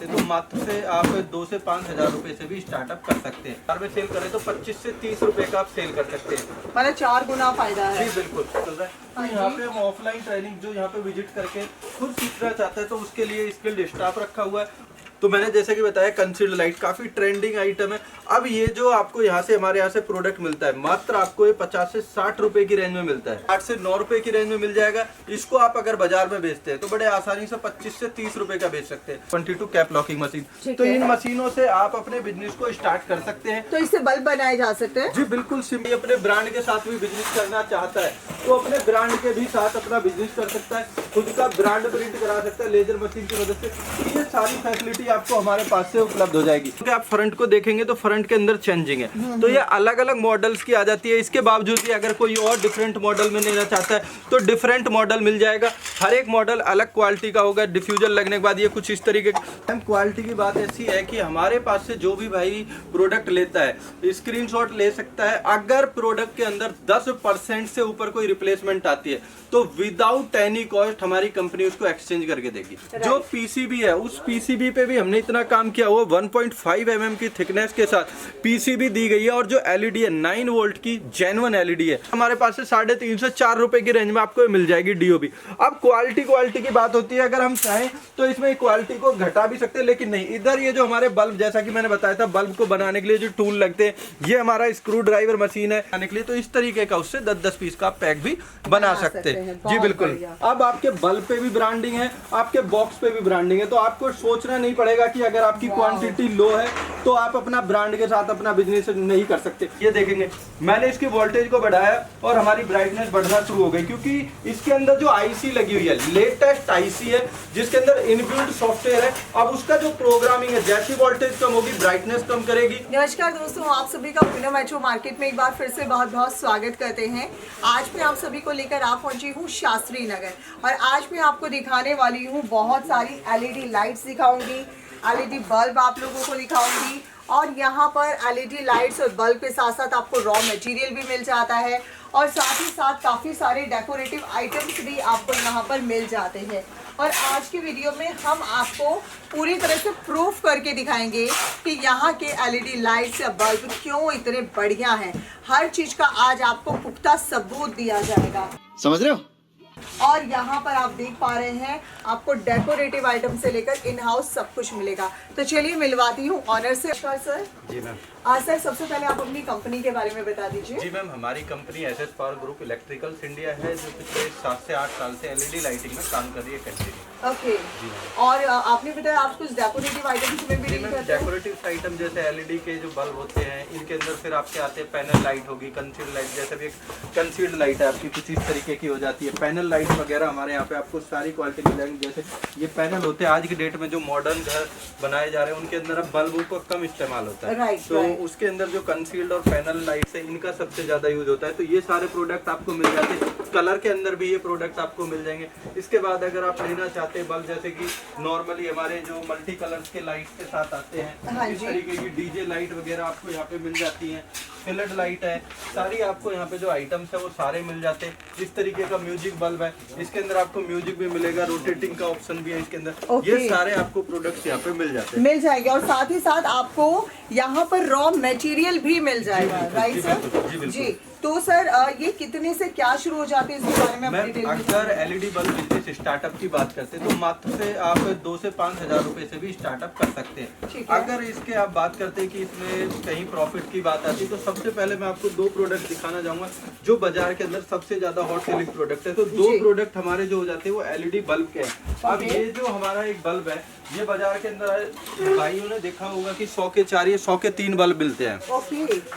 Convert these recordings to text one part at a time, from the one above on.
तो मात्र से आप 2 से 5 हजार रुपए से भी स्टार्टअप कर सकते हैं। बाजार में सेल करें तो 25 से 30 रुपए का आप सेल कर सकते हैं। मतलब 4 गुना फायदा है। जी बिल्कुल चल रहा है। तो यहाँ पे हम ऑफलाइन ट्रेनिंग जो यहाँ पे विजिट करके खुद सीखना चाहते हैं तो उसके लिए स्किल्ड स्टाफ रखा हुआ है। तो मैंने जैसे कि बताया कंसील्ड लाइट काफी ट्रेंडिंग आइटम है। अब ये जो आपको यहाँ से हमारे यहाँ से प्रोडक्ट मिलता है मात्र आपको ये 50 से 60 रुपए की रेंज में मिलता है। 8 से 9 रुपए की रेंज में मिल जाएगा। इसको आप अगर बाजार में बेचते हैं तो बड़े आसानी से 25 से 30 रुपए का बेच सकते हैं। 22 कैप लॉकिंग मशीन। तो इन मशीनों से आप अपने बिजनेस को स्टार्ट कर सकते हैं। तो इससे बल्ब बनाए जा सकते हैं। जी बिल्कुल। सिंपली अपने ब्रांड के साथ भी बिजनेस करना चाहता है तो अपने ब्रांड के भी साथ अपना बिजनेस कर सकता है। खुद का ब्रांड प्रिंट करा सकता है लेजर मशीन की मदद से। तो ये सारी फैसिलिटी आपको हमारे पास से उपलब्ध हो जाएगी। क्योंकि आप फ्रंट को देखेंगे तो फ्रंट के अंदर चेंजिंग है तो ये अलग अलग मॉडल्स की आ जाती है। इसके बावजूद भी अगर कोई और डिफरेंट मॉडल में लेना चाहता है तो डिफरेंट मॉडल मिल जाएगा। हर एक मॉडल अलग क्वालिटी का होगा। डिफ्यूजर लगने के बाद ये कुछ इस तरीके की क्वालिटी की बात ऐसी है कि हमारे पास से जो भी भाई प्रोडक्ट लेता है स्क्रीनशॉट ले सकता है। अगर प्रोडक्ट के अंदर 10% से ऊपर कोई रिप्लेसमेंट आती है तो विदाउट एनी कॉस्ट हमारी कंपनी उसको एक्सचेंज करके देगी। जो पीसीबी है उस पीसीबी पे भी हमने इतना काम किया हुआ 1.5 mm की थिकनेस के साथ पीसीबी दी गई है। और जो एलईडी है 9 वोल्ट की जेन्युइन एलईडी है। हमारे पास से 3.5 से 4 रुपए की रेंज में आपको मिल जाएगी डीओबी। अब क्वालिटी की बात होती है। अगर हम चाहें तो इसमें क्वालिटी को घटा भी सकते हैं लेकिन नहीं। इधर ये जो हमारे बल्ब जैसा कि मैंने बताया था बल्ब को बनाने के लिए जो टूल लगते हैं ये हमारा स्क्रू ड्राइवर मशीन है बनाने के लिए। तो इस तरीके का उससे 10-10 पीस का पैक भी बना सकते हैं। जी बिल्कुल। अब आपके बल्ब पे भी ब्रांडिंग है आपके बॉक्स पे भी ब्रांडिंग है। तो आपको सोचना नहीं पड़ेगा कि अगर आपकी क्वांटिटी लो है तो आप अपना ब्रांड के साथ अपना बिजनेस नहीं कर सकते। ये देखेंगे मैंने इसकी वोल्टेज को बढ़ाया और हमारी ब्राइटनेस बढ़ना शुरू हो गई क्योंकि इसके अंदर जो आईसी लगी हुई है लेटेस्ट आईसी है जिसके अंदर इनबिल्ट सॉफ्टवेयर है। अब उसका जो प्रोग्रामिंग है जैसी वोल्टेज कम होगी ब्राइटनेस कम करेगी। नमस्कार दोस्तों, आप सभी का पूना मेट्रो मार्केट में एक बार फिर से बहुत बहुत स्वागत करते हैं। आज मैं आप सभी को लेकर आप पहुंची हूँ शास्त्री नगर और आज मैं आपको दिखाने वाली हूँ बहुत सारी एलईडी लाइट्स दिखाऊंगी, एलईडी बल्ब आप लोगों को दिखाऊंगी और यहाँ पर एलईडी लाइट्स और बल्ब के साथ साथ आपको रॉ मटेरियल भी मिल जाता है और साथ ही साथ काफ़ी सारे डेकोरेटिव आइटम्स भी आपको यहाँ पर मिल जाते हैं। और आज की वीडियो में हम आपको पूरी तरह से प्रूफ करके दिखाएंगे कि यहाँ के एलईडी लाइट्स या बल्ब क्यों इतने बढ़िया हैं। हर चीज़ का आज आपको पुख्ता सबूत दिया जाएगा। समझ रहे हो? और यहाँ पर आप देख पा रहे हैं आपको डेकोरेटिव आइटम से लेकर इन हाउस सब कुछ मिलेगा। तो चलिए मिलवाती हूँ ऑनर से। सर जी मैम। सर सबसे पहले आप अपनी कंपनी के बारे में बता दीजिए। जी मैम, हमारी company SS power group electricals India है जो पिछले 7 से 8 साल से एलईडी लाइटिंग में काम कर रही है कंटिन्यू। ओके। और आपने बताया आप कुछ डेकोरेटिव आइटम्स में भी मैम डेकोरेटिव आइटम जैसे एलईडी के जो बल्ब होते हैं इनके अंदर फिर आपके आते हैं पैनल लाइट होगी, कंसील्ड लाइट। जैसे भी एक कंसील्ड लाइट है आपकी कुछ इस तरीके की हो जाती है। पैनल लाइट वगैरह हमारे यहाँ पे आपको सारी क्वालिटी मिल जाएगी। जैसे ये पैनल होते हैं आज की डेट में जो मॉडर्न घर बनाए जा रहे हैं उनके अंदर अब बल्बों को कम इस्तेमाल होता है। तो उसके अंदर जो कंसील्ड और पैनल लाइट्स है इनका सबसे ज्यादा यूज होता है। तो ये सारे प्रोडक्ट आपको मिल जाते हैं। कलर के अंदर भी ये प्रोडक्ट आपको मिल जाएंगे। इसके बाद अगर आप लेना चाहते हैं बल्ब जैसे कि नॉर्मली हमारे जो मल्टी कलर्स के लाइट्स के साथ आते हैं इस तरीके की डीजे लाइट वगैरह आपको यहाँ पे मिल जाती हैं। फिलड लाइट है सारी आपको यहाँ पे जो आइटम्स है वो सारे मिल जाते हैं। इस तरीके का म्यूजिक बल्ब है इसके अंदर आपको म्यूजिक भी मिलेगा, रोटेटिंग का ऑप्शन भी है इसके अंदर। ये सारे आपको प्रोडक्ट्स यहाँ पे मिल जाते हैं। मिल जाएंगे और साथ ही साथ आपको यहाँ पर रॉ मटेरियल भी मिल जाएगा। Right sir? जी। तो सर ये कितने से क्या शुरू हो जाते हैं इसके बारे में मैम अगर एलईडी बल्ब बिजनेस स्टार्टअप की बात करते हैं तो मात्र से आप 2 से 5 हजार रुपए से भी स्टार्टअप कर सकते हैं। अगर इसके आप बात करते हैं कि इसमें कहीं प्रॉफिट की बात आती है तो सबसे पहले मैं आपको 2 प्रोडक्ट दिखाना चाहूंगा जो बाजार के अंदर सबसे ज्यादा हॉट सेलिंग प्रोडक्ट है। तो 2 प्रोडक्ट हमारे जो हो जाते हैं वो एलईडी बल्ब के हैं। अब ये जो हमारा एक बल्ब है ये बाजार के अंदर भाइयों ने देखा होगा कि 100 के 4 या 100 के 3 बल्ब मिलते हैं।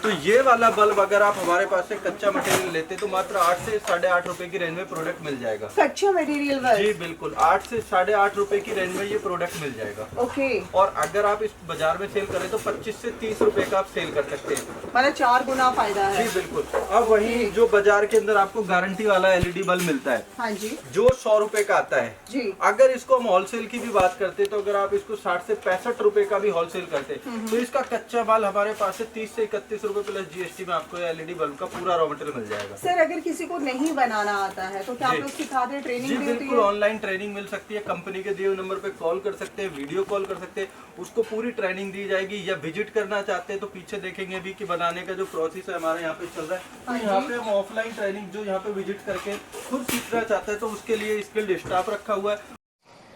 तो ये वाला बल्ब अगर आप हमारे पास से कच्चा मटेरियल लेते तो मात्र 8 से 8.5 रुपए की रेंज में प्रोडक्ट मिल जाएगा। कच्चा मटेरियल? जी बिल्कुल 8 से 8.5 रुपए की रेंज में ये प्रोडक्ट मिल जाएगा। ओके। और अगर आप इस बाजार में सेल करें तो 25 से 30 रुपए का आप सेल कर सकते हैं। मतलब 4 गुना फायदा है। जी बिल्कुल। अब वही जो बाजार के अंदर आपको गारंटी वाला एलईडी बल्ब मिलता है हाँ जी जो 100 रुपए का आता है जी। अगर इसको हम होलसेल की भी बात करते तो अगर आप इसको 60 से 65 रुपए का भी होलसेल करते तो इसका कच्चा माल हमारे पास से 30 से 31 रुपए प्लस जीएसटी में आपको एलईडी बल्ब का पूरा रॉ मटेरियल मिल जाएगा। सर अगर किसी को नहीं बनाना आता है तो क्या आप लोग सिखाते हैं, ट्रेनिंग जी भी होती बिल्कुल, है? ऑनलाइन ट्रेनिंग मिल सकती है। कंपनी के दिए हुए नंबर पे कॉल कर सकते हैं, वीडियो कॉल कर सकते हैं, उसको पूरी ट्रेनिंग दी जाएगी। या विजिट करना चाहते हैं तो पीछे देखेंगे भी कि बनाने का जो प्रोसेस है हमारे यहाँ पे चल रहा है। तो यहाँ पे हम ऑफलाइन ट्रेनिंग जो यहाँ पे विजिट करके खुद सीखना चाहते हैं तो उसके लिए स्किल्ड स्टाफ रखा हुआ है।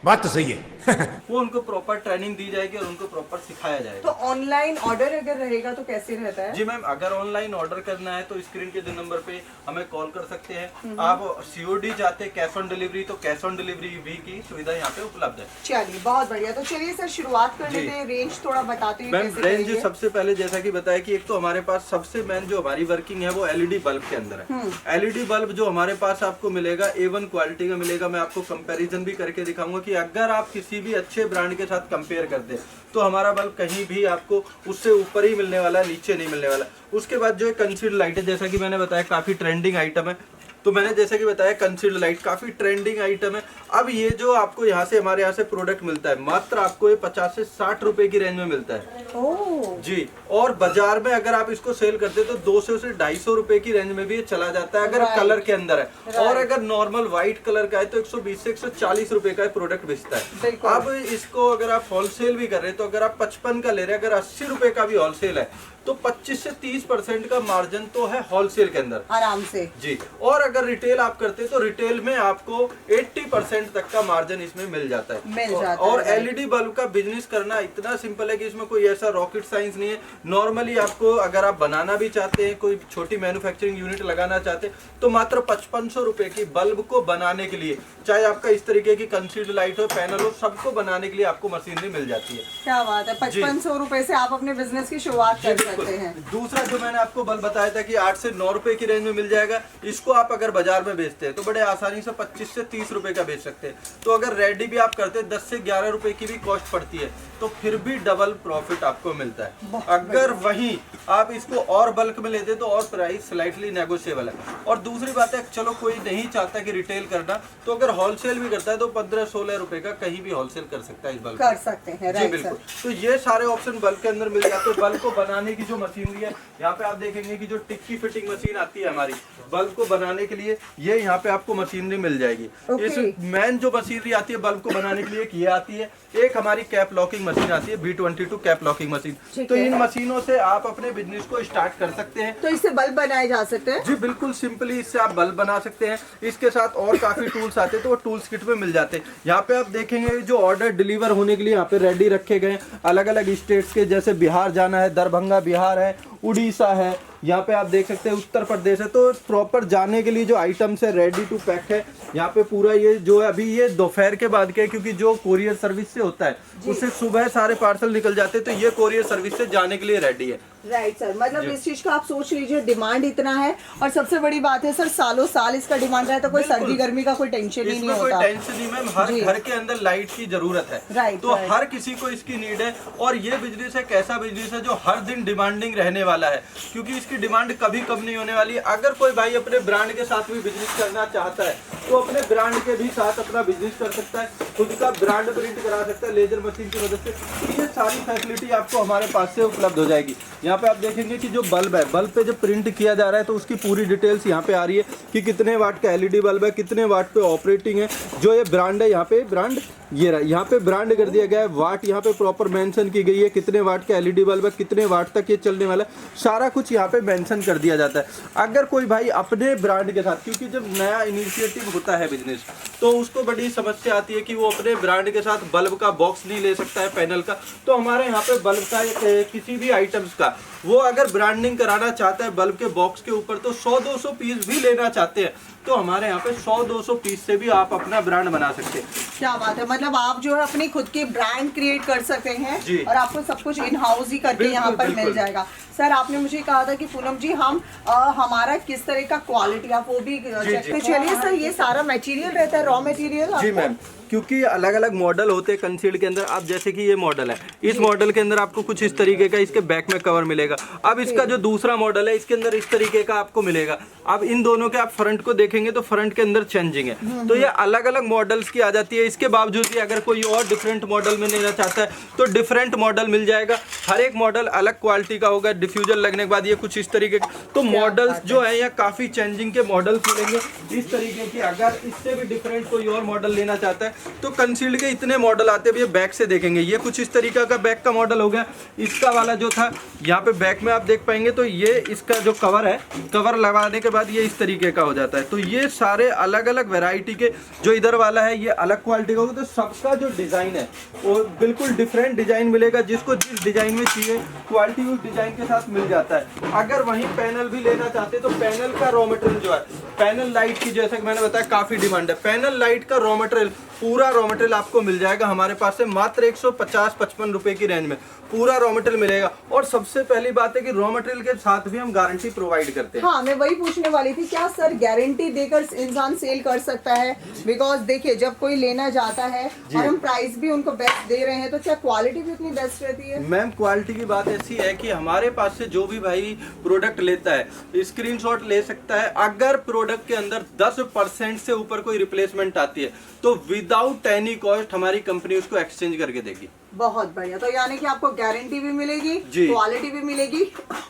बात तो सही है। वो उनको प्रॉपर ट्रेनिंग दी जाएगी और उनको प्रॉपर सिखाया जाएगा। तो ऑनलाइन ऑर्डर अगर रहेगा तो कैसे रहता है? जी मैम, अगर ऑनलाइन ऑर्डर करना है तो स्क्रीन के जो नंबर पे हमें कॉल कर सकते हैं। आप सीओडी चाहते हैं कैश ऑन डिलीवरी, तो कैश ऑन डिलीवरी भी की सुविधा यहाँ पे उपलब्ध है। चलिए बहुत बढ़िया। तो चलिए सर शुरुआत कर जी। लेते हैं, रेंज थोड़ा बताते हैं मैम कैसे रेंज करेंगे? सबसे पहले जैसा कि बताया कि एक तो हमारे पास सबसे मेन जो हमारी वर्किंग है वो एलईडी बल्ब के अंदर है। एलईडी बल्ब जो हमारे पास आपको मिलेगा A1 क्वालिटी का मिलेगा। मैं आपको कंपैरिजन भी करके दिखाऊंगा कि अगर आप किसी भी अच्छे ब्रांड के साथ कंपेयर करते हैं तो हमारा बल्ब कहीं भी आपको उससे ऊपर ही मिलने वाला है, नीचे नहीं मिलने वाला। उसके बाद जो है कंसील्ड लाइट है, जैसा कि मैंने बताया काफी ट्रेंडिंग आइटम है। तो मैंने जैसे कि बताया कंसील्ड लाइट काफी ट्रेंडिंग आइटम है। अब ये जो आपको यहाँ से हमारे यहाँ से प्रोडक्ट मिलता है मात्र आपको ये 50 से 60 रुपए की रेंज में मिलता है। ओह जी, और बाजार में अगर आप इसको सेल करते हैं तो 200 से 250 रुपए की रेंज में भी ये चला जाता है अगर कलर के अंदर है। और अगर नॉर्मल व्हाइट कलर का है तो 120 से 140 रुपए का प्रोडक्ट बेचता है। अब इसको अगर आप होलसेल भी कर रहे हैं तो अगर आप 55 का ले रहे हैं, अगर 80 रुपए का भी होलसेल है तो 25 से 30% का मार्जिन तो है होलसेल के अंदर आराम से। जी। और अगर रिटेल आप करते हैं तो रिटेल में आपको 80% तक का मार्जिन इसमें मिल जाता है। और एलईडी बल्ब का बिजनेस करना इतना सिंपल है कि इसमें कोई ऐसा रॉकेट साइंस नहीं है। नॉर्मली आपको अगर आप बनाना भी चाहते हैं, कोई छोटी मैन्युफैक्चरिंग यूनिट लगाना चाहते हैं तो मात्र 5500 रुपए की बल्ब को बनाने के लिए, चाहे आपका इस तरीके की कंसील्ड लाइट हो, पैनल हो, सबको बनाने के लिए आपको मशीनरी मिल जाती है। क्या बात है, 5500 रुपए से आप अपने बिजनेस की शुरुआत कर सकते हैं। दूसरा जो मैंने आपको बल्ब बताया था कि 8 से 9 रुपए की रेंज में मिल जाएगा, इसको आप अगर बाजार में बेचते हैं तो बड़े आसानी से 25 से 30 रुपए का बेच सकते हैं। तो अगर रेडी भी आप करते हैं 10 से 11 रुपए की भी कॉस्ट पड़ती है तो फिर भी डबल प्रॉफिट आपको मिलता है। अगर वहीं आप इसको और बल्क में लेते तो और प्राइस स्लाइटली नेगोशिएबल है। और दूसरी बात है, चलो कोई नहीं चाहता कि रिटेल करना तो अगर होलसेल भी करता है तो 15-16 रुपए का कहीं भी होलसेल कर सकता है इस बल्ब कर सकते हैं। जी बिल्कुल। तो ये सारे ऑप्शन बल्ब के अंदर मिल जाते हैं। बल्ब को बनाने की जो मशीनरी है, यहाँ पे आप देखेंगे कि जो टिक्की फिटिंग मशीन आती है हमारी बल्ब को बनाने के लिए, ये यहाँ पे आपको मशीनरी मिल जाएगी। इस मेन जो मशीनरी आती है बल्ब को बनाने के लिए एक ये आती है, एक हमारी कैप लॉकिंग मशीन आती है B22 कैप लॉकिंग मशीन। तो इन मशीनों से आप अपने बिजनेस को स्टार्ट कर सकते हैं। तो इससे बल्ब बनाए जा सकते हैं? जी बिल्कुल, सिंपली इससे आप बल्ब बना सकते हैं। इसके साथ और काफी टूल्स आते हैं तो वो टूल्स किट में मिल जाते हैं। यहाँ पे आप देखेंगे जो ऑर्डर डिलीवर होने के लिए यहाँ पे रेडी रखे गए अलग अलग स्टेट्स के, जैसे बिहार जाना है, दरभंगा बिहार है, उड़ीसा है, यहाँ पे आप देख सकते हैं उत्तर प्रदेश है। तो प्रॉपर जाने के लिए जो आइटम्स है रेडी टू पैक है। यहाँ पे पूरा ये जो है अभी ये दोपहर के बाद के, क्योंकि जो कोरियर सर्विस से होता है उससे सुबह सारे पार्सल निकल जाते हैं तो ये कोरियर सर्विस से जाने के लिए रेडी है। राइट सर, मतलब इस चीज का आप सोच लीजिए, डिमांड इतना है। और सबसे बड़ी बात है सर, सालों साल इसका डिमांड रहा है तो कोई सर्दी गर्मी का कोई टेंशन ही नहीं होता। कोई टेंशन नहीं मैम, हर घर के अंदर लाइट की जरूरत है। तो हर किसी को इसकी नीड है। और ये बिजनेस एक ऐसा बिजनेस है जो हर दिन डिमांडिंग रहने वाला है, क्योंकि इसकी डिमांड कभी कम नहीं होने वाली। अगर कोई भाई अपने ब्रांड के साथ भी बिजनेस करना चाहता है तो अपने ब्रांड के भी साथ अपना बिजनेस कर सकता है, खुद का ब्रांड प्रिंट करा सकता है लेजर मशीन की मदद से। तो ये सारी फैसिलिटी आपको हमारे पास से उपलब्ध हो जाएगी। यहाँ पे आप देखेंगे कि जो बल्ब है, बल्ब पे जब प्रिंट किया जा रहा है तो उसकी पूरी डिटेल्स यहाँ पे आ रही है कि कितने वाट का एलईडी बल्ब है, कितने वाट पे ऑपरेटिंग है। जो ये ब्रांड है, यहाँ पे ब्रांड ये रहा, यहाँ पे ब्रांड कर दिया गया है, वाट यहाँ पे प्रॉपर मेंशन की गई है, कितने वाट का एलईडी बल्ब है, कितने वाट तक ये चलने वाला है, सारा कुछ यहाँ पे मेंशन कर दिया जाता है। अगर कोई भाई अपने ब्रांड के साथ, क्योंकि जब नया इनिशिएटिव होता है बिजनेस तो उसको बड़ी समस्या आती है कि वो अपने ब्रांड के साथ बल्ब का बॉक्स नहीं ले सकता है, पैनल का। तो हमारे यहाँ पे बल्ब का किसी भी आइटम्स का वो अगर ब्रांडिंग कराना चाहता है बल्ब के बॉक्स के ऊपर तो 100-200 पीस भी लेना चाहते हैं तो हमारे यहाँ पे 100-200 पीस से भी आप अपना ब्रांड बना सकते हैं। क्या बात है, मतलब आप जो है अपनी खुद की ब्रांड क्रिएट कर सकते हैं और आपको सब कुछ इन हाउस ही करके यहाँ पर मिल जाएगा। सर आपने मुझे कहा था कि पूनम जी हम हमारा किस तरह का क्वालिटी आप वो भी चेक। तो चलिए सर, ये सारा मटेरियल रहता है, रॉ मटेरियल? जी मैम, क्योंकि अलग अलग मॉडल होते हैं कंसील्ड के अंदर। अब जैसे कि ये मॉडल है, इस मॉडल के अंदर आपको कुछ इस तरीके का इसके बैक में कवर मिलेगा। अब इसका जो दूसरा मॉडल है, इसके अंदर इस तरीके का आपको मिलेगा। अब इन दोनों के आप फ्रंट को देखेंगे तो फ्रंट के अंदर चेंजिंग है। तो ये अलग अलग मॉडल्स की आ जाती है। इसके बावजूद भी अगर कोई और डिफरेंट मॉडल में लेना चाहता है तो डिफरेंट मॉडल मिल जाएगा। हर एक मॉडल अलग क्वालिटी का होगा। डिफ्यूजर लगने के बाद ये कुछ इस तरीके का, तो मॉडल्स जो है यहाँ काफी चेंजिंग के मॉडल्स मिलेंगे इस तरीके की। अगर इससे भी डिफरेंट कोई और मॉडल लेना चाहता है तो कंसील्ड के इतने मॉडल आते हैं। ये बैक से देखेंगे, ये कुछ इस तरीके का बैक का मॉडल हो गया। इसका वाला जो था यहाँ पे बैक में आप देख पाएंगे, तो ये इसका जो कवर है, कवर लगाने के बाद ये इस तरीके का हो जाता है। तो ये सारे अलग अलग वैरायटी के, जो इधर वाला है ये अलग क्वालिटी का होगा। तो सबका जो डिजाइन है वो बिल्कुल डिफरेंट डिजाइन मिलेगा। जिसको जिस डिजाइन में चाहिए क्वालिटी उस डिजाइन के साथ मिल जाता है। अगर वहीं पैनल भी लेना चाहते तो पैनल का रॉ मटेरियल जो है, पैनल लाइट की जैसे कि मैंने बताया काफी डिमांड है। पैनल लाइट का रॉ मटेरियल, पूरा रॉ मटेरियल आपको मिल जाएगा हमारे पास से मात्र 150-55 रुपए की रेंज में पूरा रॉ मटेरियल मिलेगा। और सबसे पहली बात है कि रॉ मटेरियल के साथ भी हम गारंटी प्रोवाइड करते हैं। हाँ, मैं वही पूछने वाली थी, क्या सर गारंटी देकर इंसान सेल कर सकता है? बिकॉज देखिए, जब कोई लेना जाता है और हम प्राइस भी उनको बेस्ट दे रहे हैं, तो क्या क्वालिटी भी उतनी बेस्ट रहती है? मैम, क्वालिटी की बात ऐसी है कि हमारे पास से जो भी भाई प्रोडक्ट लेता है स्क्रीनशॉट ले सकता है। अगर प्रोडक्ट के अंदर 10% से ऊपर कोई रिप्लेसमेंट आती है तो विदाउट एनी कॉस्ट हमारी कंपनी उसको एक्सचेंज करके देगी। बहुत बढ़िया। तो यानी कि आपको गारंटी भी मिलेगी, क्वालिटी भी मिलेगी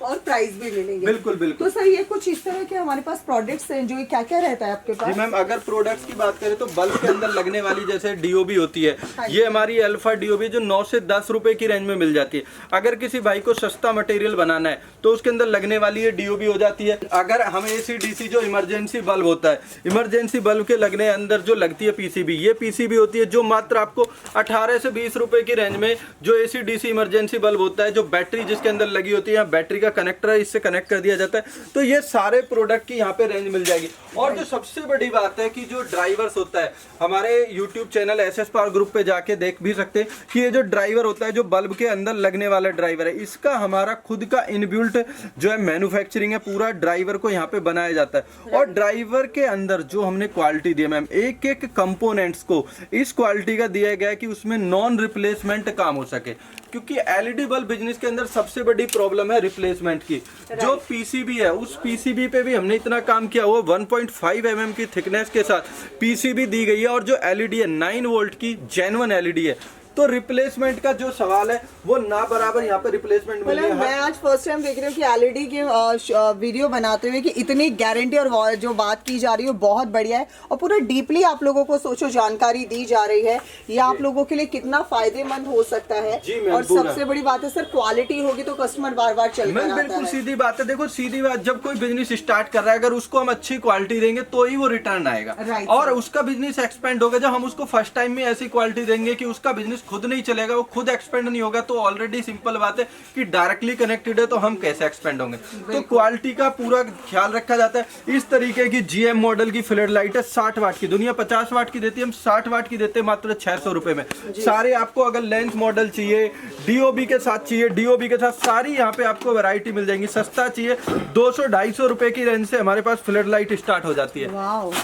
और प्राइस भी मिलेगी। बिल्कुल बिल्कुल। तो सर, ये कुछ इस तरह के हमारे पास प्रोडक्ट्स हैं, जो क्या क्या रहता है आपके पास? जी मैम, अगर प्रोडक्ट्स की बात करें तो बल्ब के अंदर लगने वाली जैसे डीओबी होती है, ये हमारी अल्फा डीओबी जो 9 से 10 रुपए की रेंज में मिल जाती है। अगर किसी भाई को सस्ता मटेरियल बनाना है तो उसके अंदर लगने वाली ये डीओबी हो जाती है। अगर हम एसी-डीसी जो इमरजेंसी बल्ब होता है, इमरजेंसी बल्ब के लगने अंदर जो लगती है पीसीबी, ये पीसीबी होती है जो मात्र आपको 18 से 20 रुपए की रेंज में, जो एसी-डीसी इमरजेंसी बल्ब होता है, जो बैटरी जिसके अंदर लगी होती है, बैटरी का कनेक्टर है, इससे कनेक्ट कर दिया जाता है। तो ये सारे प्रोडक्ट की यहाँ पे रेंज मिल जाएगी। और जो सबसे बड़ी बात है कि जो ड्राइवर्स होता है, हमारे YouTube channel SS power group पे जाके देख भी सकते हैं कि ये जो ड्राइवर होता है, जो बल्ब के अंदर लगने वाला ड्राइवर है, इसका हमारा खुद का इनबिल्ट जो है मैन्युफैक्चरिंग है, पूरा ड्राइवर को यहाँ पे बनाया जाता है। और ड्राइवर के अंदर जो हमने क्वालिटी दी है मैम, एक एक कंपोनेंट्स को इस क्वालिटी का दिया गया है कि उसमें नॉन रिप्लेसमेंट काम हो सके। क्योंकि एलईडी बल्ब बिजनेस के अंदर सबसे बड़ी प्रॉब्लम है रिप्लेसमेंट की। जो पीसीबी है, उस पीसीबी पे भी हमने इतना काम किया हुआ, 1.5 mm की थिकनेस के साथ पीसीबी दी गई है। और जो एलईडी है 9 वोल्ट की जेन्युइन एलईडी है। तो रिप्लेसमेंट का जो सवाल है वो ना बराबर यहाँ पे रिप्लेसमेंट मिल रही है। मैं आज फर्स्ट टाइम देख रही हूँ कि एलईडी की वीडियो बनाते हुए कि इतनी गारंटी और जो बात की जा रही है बहुत बढ़िया है। और पूरा डीपली आप लोगों को सोचो जानकारी दी जा रही है, ये आप लोगों के लिए कितना फायदेमंद हो सकता है। और सबसे बड़ी बात है सर, क्वालिटी होगी तो कस्टमर बार बार चल कर आता है। बिल्कुल सीधी बात है। देखो सीधी बात, जब कोई बिजनेस स्टार्ट कर रहा है, अगर उसको हम अच्छी क्वालिटी देंगे तो ही वो रिटर्न आएगा। और उसका बिजनेस एक्सपेंड होगा। जब हम उसको फर्स्ट टाइम में ऐसी क्वालिटी देंगे कि उसका बिजनेस खुद नहीं चलेगा, वो खुद एक्सपेंड नहीं होगा, तो ऑलरेडी सिंपल बात है कि डायरेक्टली कनेक्टेड है तो हम कैसे एक्सपेंड होंगे। तो क्वालिटी का पूरा ख्याल रखा जाता है। इस तरीके की जीएम मॉडल की फ्लड लाइट है 60 वाट की, दुनिया 50 वाट की देती है, हम 60 वाट की देते हैं मात्र 600 रुपए में। सारे आपको अगर लेंस मॉडल चाहिए, डीओबी के साथ चाहिए, डीओबी के साथ सारी यहाँ पे आपको वैरायटी मिल जाएंगी। सस्ता चाहिए 200-250 रुपए की रेंज से हमारे पास फ्लड लाइट स्टार्ट हो जाती है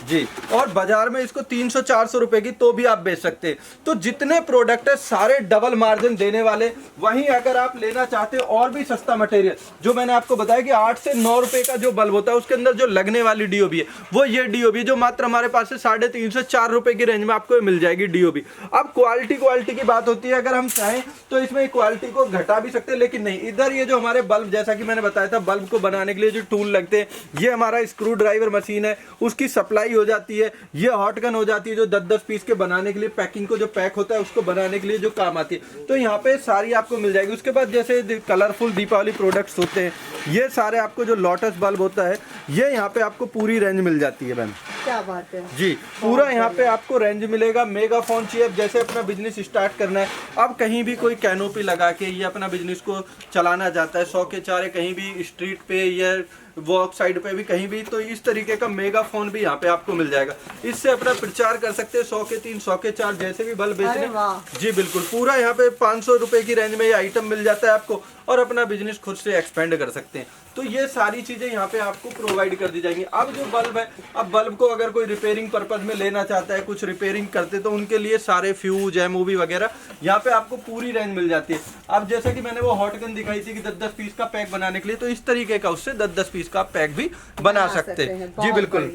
जी। और बाजार में इसको 300-400 रुपए की तो भी आप बेच सकते हैं। तो जितने प्रोडक्ट है सारे डबल मार्जिन देने वाले। वहीं अगर आप लेना चाहते हो और भी सस्ता मटेरियल, जो मैंने आपको बताया कि 8 से 9 रुपए का जो बल्ब होता है उसके अंदर जो लगने वाली डीओबी है, वो ये डीओबी जो मात्र हमारे पास से 3.5 से 4 रुपए की रेंज में आपको मिल जाएगी डीओबी। अब क्वालिटी की बात होती है, अगर हम चाहें तो इसमें क्वालिटी को घटा भी सकते हैं, लेकिन नहीं। इधर ये जो हमारे बल्ब, जैसा कि मैंने बताया था, बल्ब को बनाने के लिए जो टूल लगते हैं, ये हमारा स्क्रू ड्राइवर मशीन है, उसकी सप्लाई हो जाती है। ये हॉट गन हो जाती है जो 10-10 पीस के बनाने के लिए, पैकिंग को जो पैक होता है उसको बनाने के लिए जो काम आती है। तो यहाँ पे सारी आपको मिल जाएगी। उसके बाद जैसे कलरफुल दीपावली प्रोडक्ट्स होते हैं, ये सारे आपको जो लोटस बल्ब होता है, ये यहाँ पे आपको पूरी रेंज मिल जाती है मैम। क्या बात है जी, पूरा यहाँ पे आपको रेंज मिलेगा। मेगाफोन चाहिए, जैसे अपना बिजनेस स्टार्ट करना है, अब कहीं भी कोई कैनोपी लगा के ये अपना बिजनेस को चलाना चाहता है, 100 के 4 कहीं भी स्ट्रीट पे या वॉक साइड पे भी कहीं भी, तो इस तरीके का मेगाफोन भी यहाँ पे आपको मिल जाएगा। इससे अपना प्रचार कर सकते हैं। 100 के 3, 100 के 4 जैसे भी बल्ब बेचने। जी बिल्कुल, पूरा यहाँ पे 500 रुपए की रेंज में ये आइटम मिल जाता है आपको। और अपना बिजनेस खुद से एक्सपेंड कर सकते हैं। तो ये सारी चीज़ें यहाँ पे आपको प्रोवाइड कर दी जाएंगी। अब जो बल्ब है, अब बल्ब को अगर कोई रिपेयरिंग पर्पज में लेना चाहता है, कुछ रिपेयरिंग करते, तो उनके लिए सारे फ्यूज एमओवी वगैरह यहाँ पे आपको पूरी रेंज मिल जाती है। अब जैसे कि मैंने वो हॉट गन दिखाई थी कि 10-10 पीस का पैक बनाने के लिए, तो इस तरीके का उससे 10-10 पीस का पैक भी बना सकते हैं। जी बिल्कुल।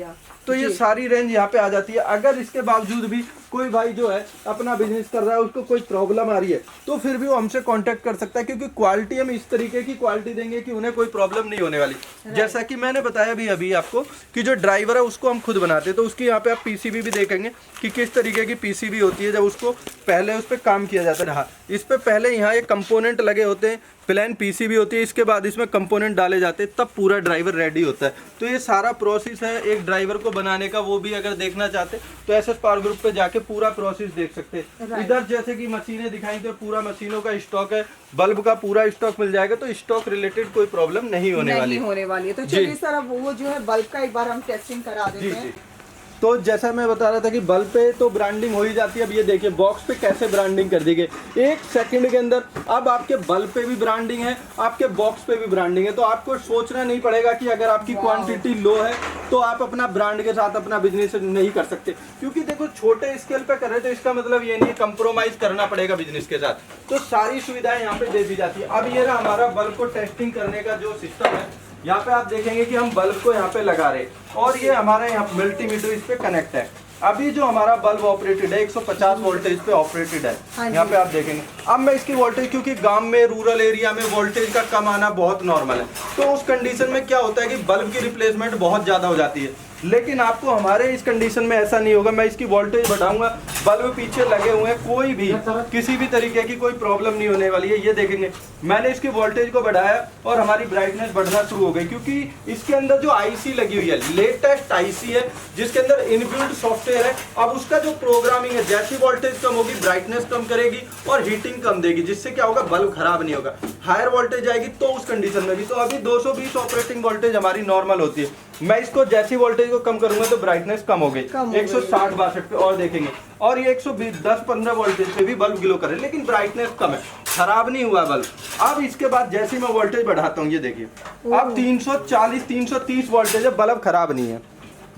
तो ये सारी रेंज यहाँ पे आ जाती है। अगर इसके बावजूद भी कोई भाई जो है अपना बिजनेस कर रहा है, उसको कोई प्रॉब्लम आ रही है, तो फिर भी वो हमसे कांटेक्ट कर सकता है, क्योंकि क्वालिटी हम इस तरीके की क्वालिटी देंगे कि उन्हें कोई प्रॉब्लम नहीं होने वाली। जैसा कि मैंने बताया भी अभी आपको कि जो ड्राइवर है उसको हम खुद बनाते हैं, तो उसकी यहाँ पे आप पीसीबी भी देखेंगे कि किस तरीके की पीसीबी होती है। जब उसको पहले उस पर काम किया जाता है, इस पे पहले यहाँ ये कंपोनेंट लगे होते हैं, प्लेन पीसीबी होती है, इसके बाद इसमें कंपोनेंट डाले जाते हैं, तब पूरा ड्राइवर रेडी होता है। तो ये सारा प्रोसेस है एक ड्राइवर को बनाने का। वो भी अगर देखना चाहते तो एसएस पावर ग्रुप पे जाके पूरा प्रोसेस देख सकते हैं। इधर जैसे कि मशीनें दिखाई, तो पूरा मशीनों का स्टॉक है, बल्ब का पूरा स्टॉक मिल जाएगा, तो स्टॉक रिलेटेड कोई प्रॉब्लम नहीं होने वाली है। तो चलिए सर, अब वो जो है बल्ब का एक बार हम टेस्टिंग करा देते हैं। तो जैसा मैं बता रहा था कि बल्ब पे तो ब्रांडिंग हो ही जाती है। अब ये देखिए बॉक्स पे कैसे ब्रांडिंग कर दी गई, 1 सेकंड के अंदर। अब आपके बल्ब पे भी ब्रांडिंग है, आपके बॉक्स पे भी ब्रांडिंग है, तो आपको सोचना नहीं पड़ेगा कि अगर आपकी क्वांटिटी लो है तो आप अपना ब्रांड के साथ अपना बिजनेस नहीं कर सकते। क्योंकि देखो छोटे स्केल पे कर रहे तो इसका मतलब ये नहीं कंप्रोमाइज करना पड़ेगा बिजनेस के साथ, तो सारी सुविधाएं यहाँ पे दे दी जाती है। अब ये रहा हमारा बल्ब को टेस्टिंग करने का जो सिस्टम है। यहाँ पे आप देखेंगे कि हम बल्ब को यहाँ पे लगा रहे और ये हमारा यहाँ मल्टीमीटर इस पे कनेक्ट है। अभी जो हमारा बल्ब ऑपरेटेड है 150 वोल्टेज पे ऑपरेटेड है। यहाँ पे आप देखेंगे। अब मैं इसकी वोल्टेज, क्योंकि गांव में रूरल एरिया में वोल्टेज का कम आना बहुत नॉर्मल है, तो उस कंडीशन में क्या होता है कि बल्ब की रिप्लेसमेंट बहुत ज्यादा हो जाती है। लेकिन आपको हमारे इस कंडीशन में ऐसा नहीं होगा। मैं इसकी वोल्टेज बढ़ाऊंगा, बल्ब पीछे लगे हुए हैं, कोई भी किसी भी तरीके की कोई प्रॉब्लम नहीं होने वाली है। ये देखेंगे मैंने इसकी वोल्टेज को बढ़ाया और हमारी ब्राइटनेस बढ़ना शुरू हो गई, क्योंकि इसके अंदर जो आईसी लगी हुई है, लेटेस्ट आईसी है, जिसके अंदर इनबिल्ट सॉफ्टवेयर है। अब उसका जो प्रोग्रामिंग है, जैसी वोल्टेज कम होगी ब्राइटनेस कम करेगी और हीटिंग कम देगी, जिससे क्या होगा बल्ब खराब नहीं होगा। हायर वोल्टेज आएगी तो उस कंडीशन में भी, तो अभी 220 ऑपरेटिंग वोल्टेज हमारी नॉर्मल होती है। मैं इसको जैसी वोल्टेज को कम करूंगा तो ब्राइटनेस कम हो गई 160-62 पे, और देखेंगे और ये 110-15 वोल्टेज पे भी बल्ब ग्लो करे, लेकिन ब्राइटनेस कम है, खराब नहीं हुआ बल्ब। अब इसके बाद जैसे मैं वोल्टेज बढ़ाता हूँ, ये देखिए अब 340-330 वोल्टेज है, बल्ब खराब नहीं है,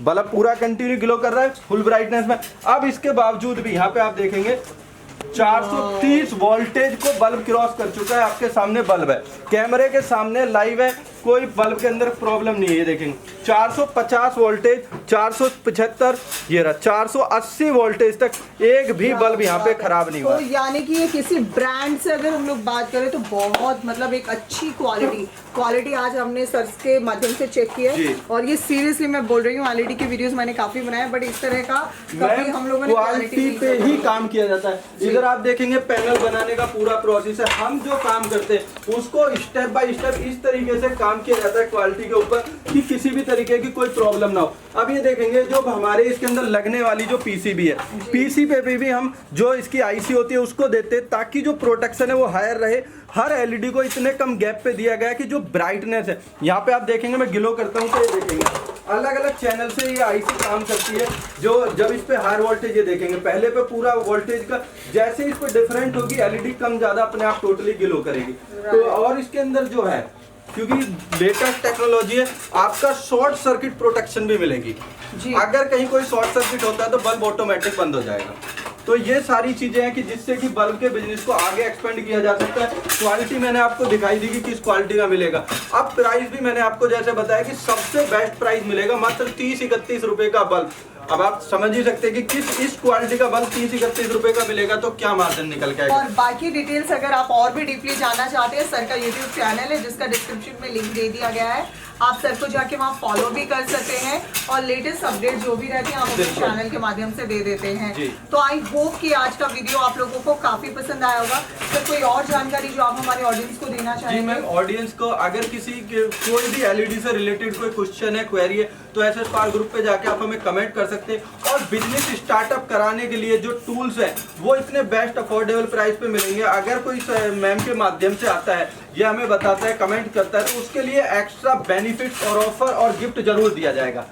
बल्ब पूरा कंटिन्यू ग्लो कर रहा है फुल ब्राइटनेस में। अब इसके बावजूद भी यहाँ पे आप देखेंगे 430 वोल्टेज को बल्ब क्रॉस कर चुका है। आपके सामने बल्ब है, कैमरे के सामने लाइव है, कोई बल्ब के अंदर प्रॉब्लम नहीं है। ये देखेंगे 450 वोल्टेज, 475, ये रहा 480 वोल्टेज तक एक भी बल्ब यहाँ पे खराब नहीं हुआ। तो यानी कि ये किसी ब्रांड से अगर हम लोग बात करें तो बहुत मतलब एक अच्छी क्वालिटी आज हमने सर्च के माध्यम से चेक की है। और ये सीरियसली मैं बोल रही हूँ, एलईडी की वीडियोस मैंने काफी बनाए, बट इस तरह का कभी हम लोगों ने क्वालिटी पे ही काम किया जाता है। इधर आप देखेंगे पैनल बनाने का पूरा प्रोसेस है। हम जो काम करते हैं उसको स्टेप बाय स्टेप इस तरीके से काम किया जाता है क्वालिटी के ऊपर कि किसी भी तरीके की कोई प्रॉब्लम ना हो। अब ये देखेंगे जो हमारे इसके अंदर लगने वाली जो पीसीबी है, पीसीबी पे भी हम जो इसकी आईसी होती है उसको देते हैं, ताकि जो प्रोटेक्शन है वो हायर रहे। हर एलईडी को इतने कम गैप पे दिया गया है कि जो ब्राइटनेस है, यहाँ पे आप देखेंगे मैं ग्लो करता हूँ तो ये देखेंगे अलग अलग चैनल से ये आईसी काम करती है। जो जब इस पे हायर वोल्टेज, ये देखेंगे पहले पे पूरा वोल्टेज का, जैसे इस पे डिफरेंट होगी एलईडी कम ज्यादा अपने आप टोटली ग्लो करेगी। तो और इसके अंदर जो है, क्योंकि लेटेस्ट टेक्नोलॉजी है, आपका शॉर्ट सर्किट प्रोटेक्शन भी मिलेगी। अगर कहीं कोई शॉर्ट सर्किट होता है तो बल्ब ऑटोमेटिक बंद हो जाएगा। तो ये सारी चीजें हैं कि जिससे कि बल्ब के बिजनेस को आगे एक्सपेंड किया जा सकता है। क्वालिटी मैंने आपको दिखाई दी कि किस क्वालिटी का मिलेगा। अब प्राइस भी मैंने आपको जैसे बताया कि सबसे बेस्ट प्राइस मिलेगा मात्र 30-31 रुपए का बल्ब। अब आप समझ ही सकते हैं कि किस इस क्वालिटी का बल्ब 30-31 रुपए का मिलेगा तो क्या मार्जिन निकल के आएगा। और बाकी डिटेल्स अगर आप और भी डीपली जानना चाहते हैं, सर का यूट्यूब चैनल है जिसका डिस्क्रिप्शन में लिंक दे दिया गया है, आप सर को जाके वहाँ फॉलो भी कर सकते हैं और लेटेस्ट अपडेट जो भी रहती है हम अपने चैनल के माध्यम से दे देते हैं। तो आई होप कि आज का वीडियो आप लोगों को काफी पसंद आया होगा। सर कोई और जानकारी जो आप हमारे ऑडियंस को देना चाहेंगे? जी मैम, ऑडियंस को अगर किसी के कोई भी एलईडी से रिलेटेड कोई क्वेश्चन है, क्वेरी है, तो एसएस पावर ग्रुप पे जाके आप हमें कमेंट कर सकते हैं। और बिजनेस स्टार्टअप कराने के लिए जो टूल्स है वो इतने बेस्ट अफोर्डेबल प्राइस पे मिलेंगे। अगर कोई मैम के माध्यम से आता है, ये हमें बताता है, कमेंट करता है, तो उसके लिए एक्स्ट्रा बेनिफिट और ऑफर और गिफ्ट जरूर दिया जाएगा।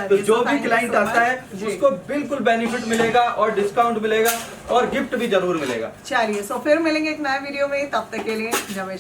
तो जो भी क्लाइंट आता है उसको बिल्कुल बेनिफिट मिलेगा और डिस्काउंट मिलेगा और गिफ्ट भी जरूर मिलेगा। चलिए, सो फिर मिलेंगे एक नए वीडियो में, तब तक के लिए नमस्कार।